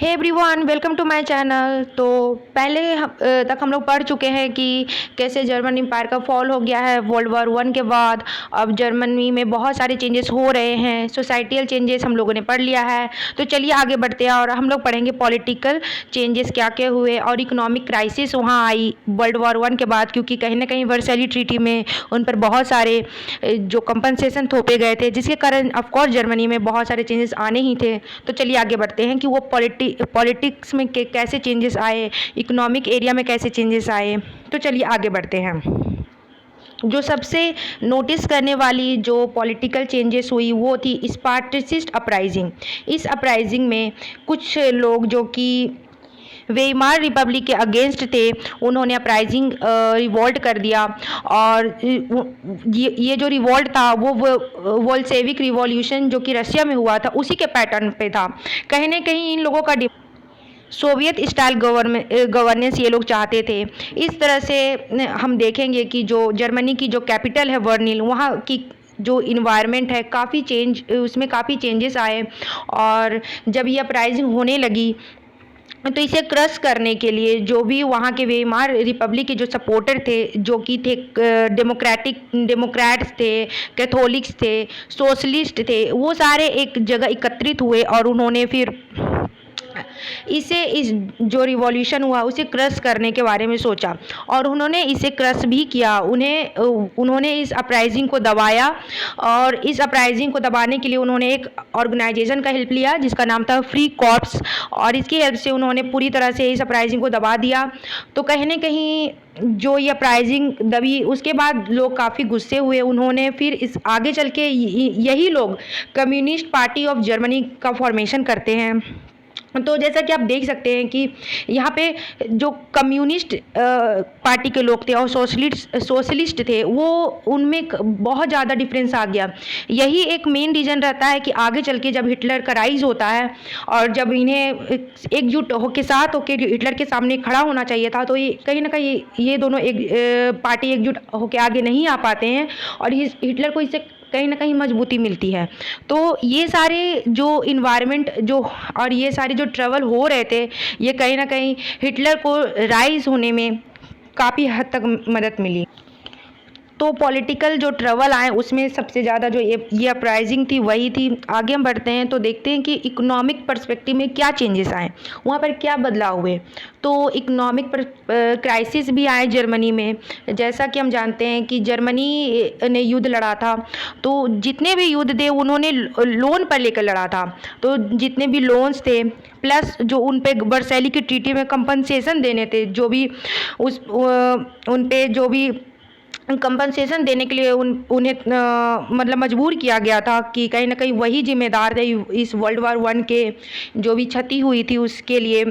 Hey everyone, welcome to my channel. तो पहले तक हम लोग पढ़ चुके हैं कि कैसे जर्मन एम्पायर का फॉल हो गया है वर्ल्ड वॉर वन के बाद। अब जर्मनी में बहुत सारे चेंजेस हो रहे हैं, सोसाइटियल चेंजेस हम लोगों ने पढ़ लिया है। तो चलिए आगे बढ़ते हैं और हम लोग पढ़ेंगे पॉलिटिकल चेंजेस क्या क्या हुए और इकोनॉमिक क्राइसिस वहाँ आई वर्ल्ड वॉर वन के बाद, क्योंकि कहीं ना कहीं वर्साइली ट्रीटी में उन पर बहुत सारे जो कंपनसेशन थोपे गए थे, जिसके कारण ऑफकोर्स जर्मनी में बहुत सारे चेंजेस आने ही थे। तो चलिए आगे बढ़ते हैं कि वो पॉलिटिक्स में कैसे चेंजेस आए, इकोनॉमिक एरिया में कैसे चेंजेस आए। तो चलिए आगे बढ़ते हैं। जो सबसे नोटिस करने वाली जो पॉलिटिकल चेंजेस हुई वो थी स्पार्टिसिस्ट अपराइजिंग। इस अपराइजिंग में कुछ लोग जो कि वेइमार रिपब्लिक के अगेंस्ट थे, उन्होंने अपराइजिंग रिवोल्ट कर दिया। और ये जो रिवोल्ट था वो वोल्शेविक रिवॉल्यूशन जो कि रशिया में हुआ था उसी के पैटर्न पे था। कहीं ना कहीं इन लोगों का सोवियत स्टाइल गवर्नेंस ये लोग चाहते थे। इस तरह से हम देखेंगे कि जो जर्मनी की जो कैपिटल है वर्निल, वहाँ की जो इन्वायरमेंट है उसमें काफ़ी चेंजेस आए। और जब ये अपराइजिंग होने लगी तो इसे क्रश करने के लिए जो भी वहाँ के वेइमार रिपब्लिक के जो सपोर्टर थे, जो कि थे डेमोक्रेट्स थे, कैथोलिक्स थे, सोशलिस्ट थे, वो सारे एक जगह एकत्रित हुए और उन्होंने फिर इस जो रिवॉल्यूशन हुआ उसे क्रश करने के बारे में सोचा और उन्होंने इसे क्रश भी किया। उन्होंने इस अपराइजिंग को दबाया और इस अपराइजिंग को दबाने के लिए उन्होंने एक ऑर्गेनाइजेशन का हेल्प लिया जिसका नाम था फ्री कॉर्प्स, और इसकी हेल्प से उन्होंने पूरी तरह से इस अपराइजिंग को दबा दिया। तो कहीं ना कहीं जो ये अपराइजिंग दबी, उसके बाद लोग काफ़ी गुस्से हुए। उन्होंने फिर इस आगे चल के यही लोग कम्युनिस्ट पार्टी ऑफ जर्मनी का फॉर्मेशन करते हैं। तो जैसा कि आप देख सकते हैं कि यहाँ पे जो कम्युनिस्ट पार्टी के लोग थे और सोशलिस्ट थे, वो उनमें बहुत ज़्यादा डिफरेंस आ गया। यही एक मेन रीज़न रहता है कि आगे चल के जब हिटलर का राइज होता है और जब इन्हें एकजुट होके साथ होके हिटलर के सामने खड़ा होना चाहिए था, तो ये कहीं ना कहीं ये दोनों पार्टी एकजुट होके आगे नहीं आ पाते हैं और हिटलर को इससे कहीं ना कहीं मजबूती मिलती है। तो ये सारे जो इन्वायरमेंट जो और ये सारे जो ट्रबल हो रहे थे, ये कहीं ना कहीं हिटलर को राइज होने में काफ़ी हद तक मदद मिली। तो पॉलिटिकल जो ट्रबल आए उसमें सबसे ज़्यादा जो ये अपराइजिंग थी वही थी। आगे हम बढ़ते हैं तो देखते हैं कि इकोनॉमिक पर्सपेक्टिव में क्या चेंजेस आए, वहाँ पर क्या बदलाव हुए। तो इकोनॉमिक क्राइसिस भी आए जर्मनी में। जैसा कि हम जानते हैं कि जर्मनी ने युद्ध लड़ा था, तो जितने भी युद्ध थे उन्होंने लोन पर लेकर लड़ा था। तो जितने भी लोन्स थे प्लस जो उन पे वर्साइली की ट्रीटी में कंपनसेशन देने थे, जो भी उन पे जो भी कंपनसेशन देने के लिए उन्हें मतलब मजबूर किया गया था कि कहीं ना कहीं वही जिम्मेदार थे इस वर्ल्ड वॉर वन के जो भी क्षति हुई थी उसके लिए।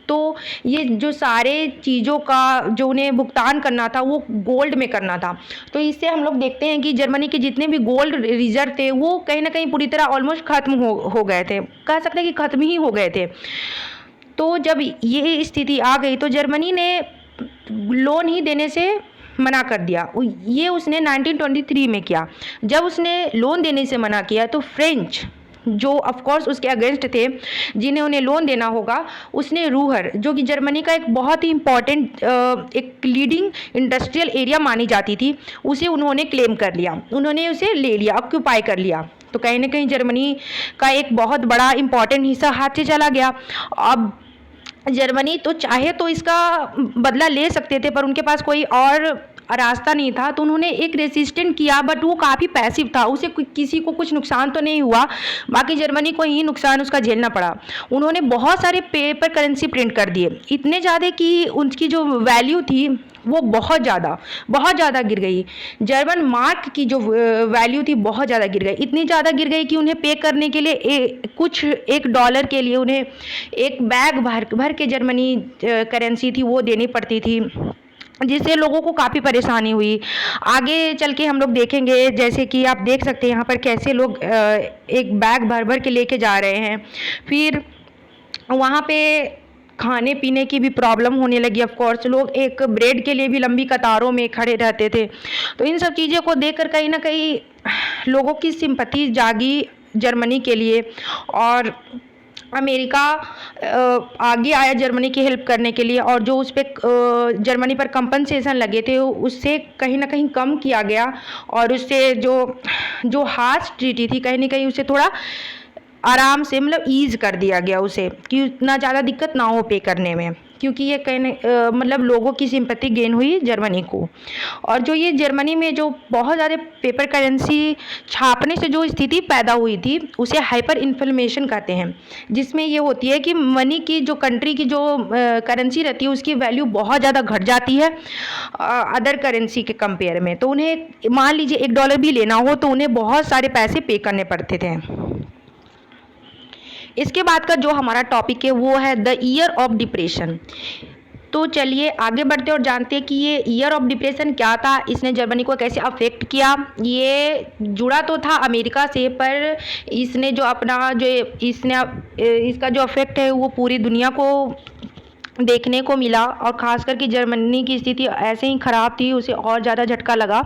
तो ये जो सारे चीज़ों का जो उन्हें भुगतान करना था वो गोल्ड में करना था। तो इससे हम लोग देखते हैं कि जर्मनी के जितने भी गोल्ड रिजर्व थे वो कहीं ना कहीं पूरी तरह ऑलमोस्ट ख़त्म हो गए थे, कह सकते हैं कि ख़त्म ही हो गए थे। तो जब ये स्थिति आ गई तो जर्मनी ने लोन ही देने से मना कर दिया। ये उसने 1923 में किया। जब उसने लोन देने से मना किया तो फ्रेंच जो ऑफ कोर्स उसके अगेंस्ट थे, जिन्हें उन्हें लोन देना होगा, उसने रूहर जो कि जर्मनी का एक बहुत ही इम्पॉर्टेंट एक लीडिंग इंडस्ट्रियल एरिया मानी जाती थी, उसे उन्होंने क्लेम कर लिया, उन्होंने उसे ले लिया, ऑक्यूपाई कर लिया। तो कहीं ना कहीं जर्मनी का एक बहुत बड़ा इम्पॉर्टेंट हिस्सा हाथ से चला गया। अब जर्मनी तो चाहे तो इसका बदला ले सकते थे, पर उनके पास कोई और रास्ता नहीं था, तो उन्होंने एक रेसिस्टेंट किया, बट वो काफ़ी पैसिव था, उसे किसी को कुछ नुकसान तो नहीं हुआ, बाकी जर्मनी को ही नुकसान उसका झेलना पड़ा। उन्होंने बहुत सारे पेपर करेंसी प्रिंट कर दिए, इतने ज़्यादा कि उनकी जो वैल्यू थी वो बहुत ज़्यादा गिर गई। जर्मन मार्क की जो वैल्यू थी बहुत ज़्यादा गिर गई, इतनी ज़्यादा गिर गई कि उन्हें पे करने के लिए कुछ $1 के लिए उन्हें एक बैग भर के जर्मनी करेंसी थी वो देनी पड़ती थी, जिससे लोगों को काफ़ी परेशानी हुई। आगे चल के हम लोग देखेंगे, जैसे कि आप देख सकते हैं यहाँ पर कैसे लोग एक बैग भर के लेके जा रहे हैं। फिर वहाँ पे खाने पीने की भी प्रॉब्लम होने लगी। ऑफ कोर्स लोग एक ब्रेड के लिए भी लंबी कतारों में खड़े रहते थे। तो इन सब चीज़ों को देखकर कहीं ना कहीं लोगों की सिंपैथी जागी जर्मनी के लिए, और अमेरिका आगे आया जर्मनी की हेल्प करने के लिए, और जो उस पर जर्मनी पर कंपनसेशन लगे थे उससे कहीं ना कहीं कम किया गया, और उससे जो जो हार्श ट्रीटी थी कहीं ना कहीं उसे थोड़ा आराम से मतलब ईज़ कर दिया गया उसे, कि उतना ज़्यादा दिक्कत ना हो पे करने में, क्योंकि ये कहने मतलब लोगों की सिंपैथी गेन हुई जर्मनी को। और जो ये जर्मनी में जो बहुत ज़्यादा पेपर करेंसी छापने से जो स्थिति पैदा हुई थी उसे हाइपर इन्फ्लेमेशन कहते हैं, जिसमें ये होती है कि मनी की जो कंट्री की जो करेंसी रहती है उसकी वैल्यू बहुत ज़्यादा घट जाती है अदर करेंसी के कंपेयर में। तो उन्हें मान लीजिए $1 भी लेना हो तो उन्हें बहुत सारे पैसे पे करने पड़ते थे। इसके बाद का जो हमारा टॉपिक है वो है द ईयर ऑफ डिप्रेशन। तो चलिए आगे बढ़ते और जानते हैं कि ये ईयर ऑफ डिप्रेशन क्या था, इसने जर्मनी को कैसे अफेक्ट किया। ये जुड़ा तो था अमेरिका से, पर इसने जो अपना जो इसने इसका जो अफेक्ट है वो पूरी दुनिया को देखने को मिला, और ख़ास करके जर्मनी की स्थिति ऐसे ही ख़राब थी, उसे और ज़्यादा झटका लगा।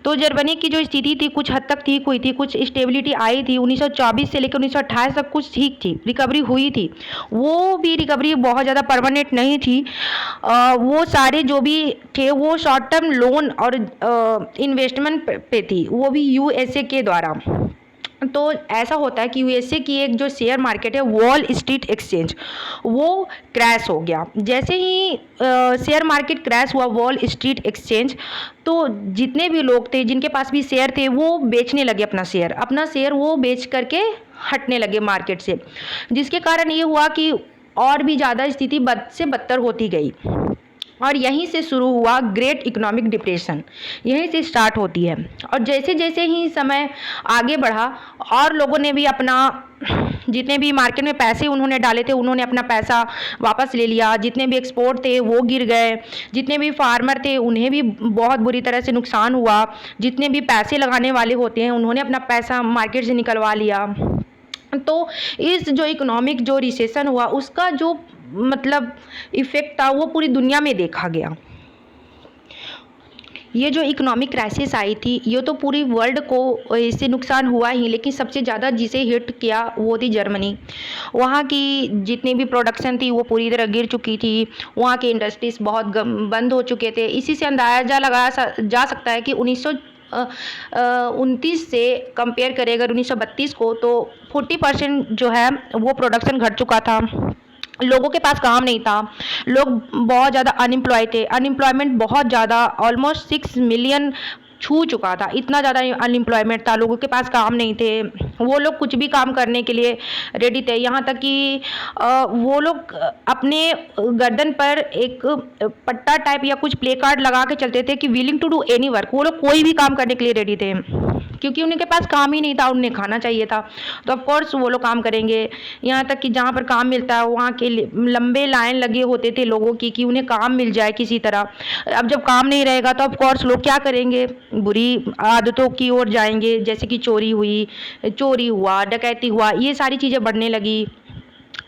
तो जर्मनी की जो स्थिति थी कुछ हद तक ठीक हुई थी, कुछ स्टेबिलिटी आई थी। 1924 से लेकर 1928 तक कुछ ठीक थी, रिकवरी हुई थी। वो भी रिकवरी बहुत ज़्यादा परमानेंट नहीं थी। वो सारे जो भी थे वो शॉर्ट टर्म लोन और इन्वेस्टमेंट पे थी, वो भी यूएसए के द्वारा। तो ऐसा होता है कि यूएसए की एक जो शेयर मार्केट है वॉल स्ट्रीट एक्सचेंज, वो क्रैश हो गया। जैसे ही शेयर मार्केट क्रैश हुआ वॉल स्ट्रीट एक्सचेंज, तो जितने भी लोग थे जिनके पास भी शेयर थे वो बेचने लगे अपना शेयर वो बेच करके हटने लगे मार्केट से, जिसके कारण ये हुआ कि और भी ज़्यादा स्थिति बद से बदतर होती गई। और यहीं से शुरू हुआ ग्रेट इकोनॉमिक डिप्रेशन, यहीं से स्टार्ट होती है। और जैसे जैसे ही समय आगे बढ़ा और लोगों ने भी अपना जितने भी मार्केट में पैसे उन्होंने डाले थे उन्होंने अपना पैसा वापस ले लिया, जितने भी एक्सपोर्ट थे वो गिर गए, जितने भी फार्मर थे उन्हें भी बहुत बुरी तरह से नुकसान हुआ, जितने भी पैसे लगाने वाले होते हैं उन्होंने अपना पैसा मार्केट से निकलवा लिया। तो इस जो इकोनॉमिक जो रिसेशन हुआ उसका जो मतलब इफ़ेक्ट था वो पूरी दुनिया में देखा गया। ये जो इकोनॉमिक क्राइसिस आई थी ये तो पूरी वर्ल्ड को इससे नुकसान हुआ ही, लेकिन सबसे ज़्यादा जिसे हिट किया वो थी जर्मनी। वहाँ की जितनी भी प्रोडक्शन थी वो पूरी तरह गिर चुकी थी, वहाँ के इंडस्ट्रीज़ बहुत बंद हो चुके थे। इसी से अंदाज़ा लगाया जा सकता है कि 1929 से कंपेयर करें अगर 1932 को, तो 40% जो है वो प्रोडक्शन घट चुका था। लोगों के पास काम नहीं था, लोग बहुत ज़्यादा अनएम्प्लॉय थे, अनएम्प्लॉयमेंट बहुत ज़्यादा ऑलमोस्ट 6 मिलियन छू चुका था, इतना ज़्यादा अनएम्प्लॉयमेंट था, लोगों के पास काम नहीं थे। वो लोग कुछ भी काम करने के लिए रेडी थे, यहाँ तक कि वो लोग अपने गर्दन पर एक पट्टा टाइप या कुछ प्ले कार्ड लगा के चलते थे कि willing to do any work. वो लोग कोई भी काम करने के लिए रेडी थे, क्योंकि उनके पास काम ही नहीं था, उन्हें खाना चाहिए था, तो ऑफ कोर्स वो लोग काम करेंगे। यहाँ तक कि जहाँ पर काम मिलता है वहाँ के लंबे लाइन लगे होते थे लोगों की कि उन्हें काम मिल जाए किसी तरह। अब जब काम नहीं रहेगा तो ऑफ कोर्स लोग क्या करेंगे, बुरी आदतों की ओर जाएंगे, जैसे कि चोरी हुआ, डकैती हुआ, ये सारी चीज़ें बढ़ने लगी।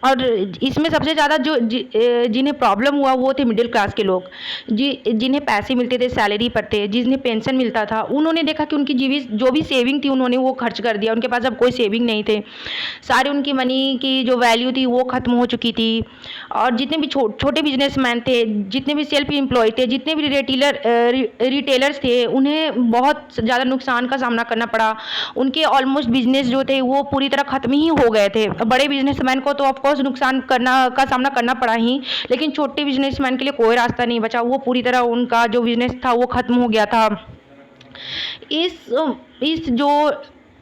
और इसमें सबसे ज़्यादा जो जिन्हें प्रॉब्लम हुआ वो थे मिडिल क्लास के लोग, जिन्हें पैसे मिलते थे सैलरी पर थे, जिन्हें पेंशन मिलता था। उन्होंने देखा कि उनकी जो भी सेविंग थी उन्होंने वो खर्च कर दिया, उनके पास अब कोई सेविंग नहीं थे, सारे उनकी मनी की जो वैल्यू थी वो ख़त्म हो चुकी थी। और जितने भी छोटे बिजनेसमैन थे, जितने भी सेल्फ एम्प्लॉय थे, जितने भी रिटेलर्स थे, उन्हें बहुत ज़्यादा नुकसान का सामना करना पड़ा। उनके ऑलमोस्ट बिजनेस जो थे वो पूरी तरह ख़त्म ही हो गए थे। बड़े बिजनेसमैन को तो ऑफ कोर्स नुकसान का सामना करना पड़ा ही, लेकिन छोटे बिजनेसमैन के लिए कोई रास्ता नहीं बचा, वो पूरी तरह उनका जो बिजनेस था वो ख़त्म हो गया था। इस जो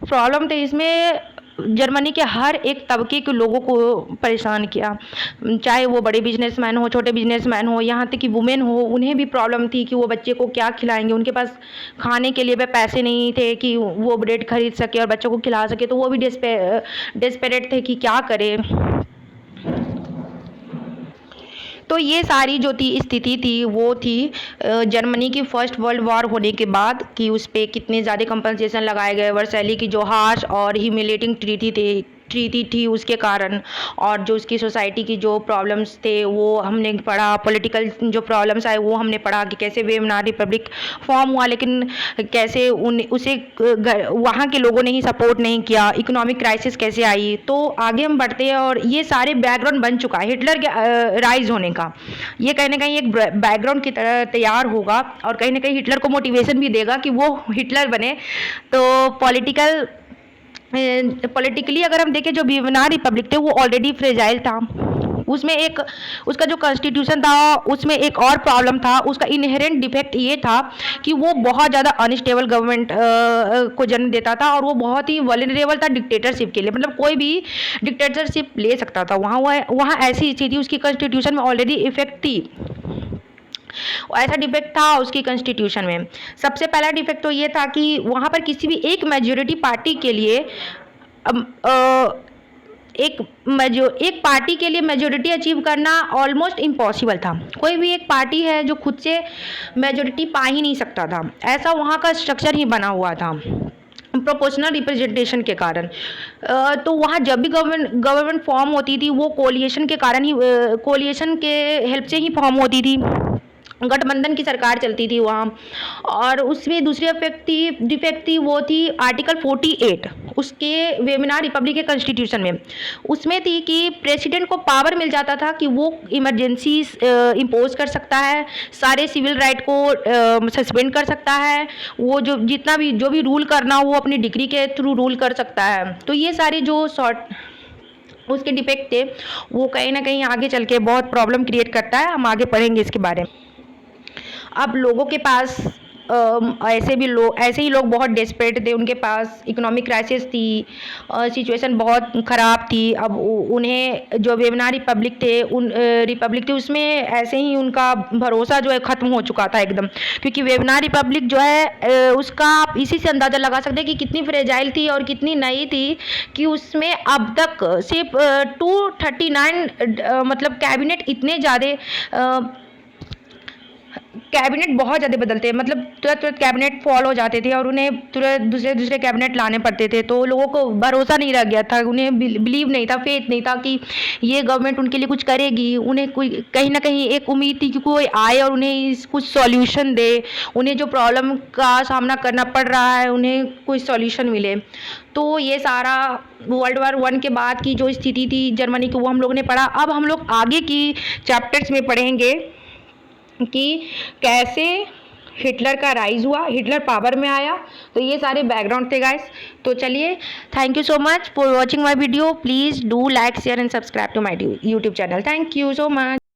प्रॉब्लम थे इसमें जर्मनी के हर एक तबके के लोगों को परेशान किया, चाहे वो बड़े बिजनेसमैन हो, छोटे बिजनेसमैन हो, यहाँ तक कि वुमेन हो, उन्हें भी प्रॉब्लम थी कि वो बच्चे को क्या खिलाएंगे। उनके पास खाने के लिए भी पैसे नहीं थे कि वो ब्रेड खरीद सके और बच्चों को खिला सके, तो वो भी डेस्परेट थे कि क्या करें। तो ये सारी जो थी स्थिति थी वो थी जर्मनी की फर्स्ट वर्ल्ड वॉर होने के बाद, कि उस पर कितने ज़्यादा कंपनसेशन लगाए गए। वर्सैली की जो हार्श और ह्यूमिलेटिंग ट्रीटी थी स्थिति थी उसके कारण, और जो उसकी सोसाइटी की जो प्रॉब्लम्स थे वो हमने पढ़ा, पॉलिटिकल जो प्रॉब्लम्स आए वो हमने पढ़ा कि कैसे वेमनार रिपब्लिक फॉर्म हुआ, लेकिन कैसे उसे वहाँ के लोगों ने ही सपोर्ट नहीं किया, इकोनॉमिक क्राइसिस कैसे आई। तो आगे हम बढ़ते हैं और ये सारे बैकग्राउंड बन चुका है हिटलर के राइज होने का। ये कहीं ना कहीं एक बैकग्राउंड की तरह तैयार होगा और कहीं ना कहीं हिटलर को मोटिवेशन भी देगा कि वो हिटलर बने। तो पॉलिटिकली अगर हम देखें, जो वेमनार रिपब्लिक थे वो ऑलरेडी फ्रेजाइल था। उसमें एक उसका जो कॉन्स्टिट्यूशन था उसमें एक और प्रॉब्लम था, उसका इनहेरेंट डिफेक्ट ये था कि वो बहुत ज़्यादा अनस्टेबल गवर्नमेंट को जन्म देता था और वो बहुत ही वल्नरेबल था डिक्टेटरशिप के लिए, मतलब कोई भी डिक्टेटरशिप ले सकता था। वहाँ ऐसी स्थिति उसकी कॉन्स्टिट्यूशन में ऑलरेडी इफेक्ट थी, ऐसा डिफेक्ट था उसकी कॉन्स्टिट्यूशन में। सबसे पहला डिफेक्ट तो ये था कि वहाँ पर किसी भी एक मेजॉरिटी पार्टी के लिए एक पार्टी के लिए मेजॉरिटी अचीव करना ऑलमोस्ट इम्पॉसिबल था। कोई भी एक पार्टी है जो खुद से मेजॉरिटी पा ही नहीं सकता था, ऐसा वहाँ का स्ट्रक्चर ही बना हुआ था प्रोपोर्शनल रिप्रेजेंटेशन के कारण। तो वहाँ जब भी गवर्नमेंट फॉर्म होती थी वो कोलिएशन के कारण ही, कोलिएशन के हेल्प से ही फॉर्म होती थी, गठबंधन की सरकार चलती थी वहाँ। और उसमें दूसरी डिफेक्ट थी वो थी आर्टिकल 48 उसके वेमनार रिपब्लिक के कॉन्स्टिट्यूशन में। उसमें थी कि प्रेसिडेंट को पावर मिल जाता था कि वो इमरजेंसी इम्पोज कर सकता है, सारे सिविल राइट को सस्पेंड कर सकता है, वो जो भी रूल करना हो वो अपनी डिग्री के थ्रू रूल कर सकता है। तो ये सारे जो उसके डिफेक्ट थे वो कहीं ना कहीं आगे चल के बहुत प्रॉब्लम क्रिएट करता है। हम आगे पढ़ेंगे इसके बारे में। अब लोगों के पास ऐसे ही लोग बहुत डेस्परेट थे, उनके पास इकोनॉमिक क्राइसिस थी, सिचुएशन बहुत ख़राब थी। अब उन्हें जो वेमनार रिपब्लिक थी उसमें ऐसे ही उनका भरोसा जो है ख़त्म हो चुका था एकदम, क्योंकि वेमनार रिपब्लिक जो है उसका आप इसी से अंदाज़ा लगा सकते हैं कि कितनी फ्रेजाइल थी और कितनी नई थी कि उसमें अब तक सिर्फ 239 मतलब कैबिनेट इतने ज़्यादा कैबिनेट बहुत ज़्यादा बदलते हैं, मतलब तुरंत कैबिनेट फॉल हो जाते थे और उन्हें तुरंत दूसरे कैबिनेट लाने पड़ते थे। तो लोगों को भरोसा नहीं रह गया था, उन्हें बिलीव नहीं था, फेथ नहीं था कि ये गवर्नमेंट उनके लिए कुछ करेगी। उन्हें कोई कहीं ना कहीं एक उम्मीद थी कि कोई आए और उन्हें कुछ सॉल्यूशन दे, उन्हें जो प्रॉब्लम का सामना करना पड़ रहा है उन्हें कोई सॉल्यूशन मिले। तो ये सारा वर्ल्ड वॉर 1 के बाद की जो स्थिति थी जर्मनी की वो हम लोगों ने पढ़ा। अब हम लोग आगे की चैप्टर्स में पढ़ेंगे कि कैसे हिटलर का राइज हुआ, हिटलर पावर में आया। तो ये सारे बैकग्राउंड थे गाइस। तो चलिए, thank you so much for watching my video. Please do like share and subscribe to my YouTube channel. Thank you so much.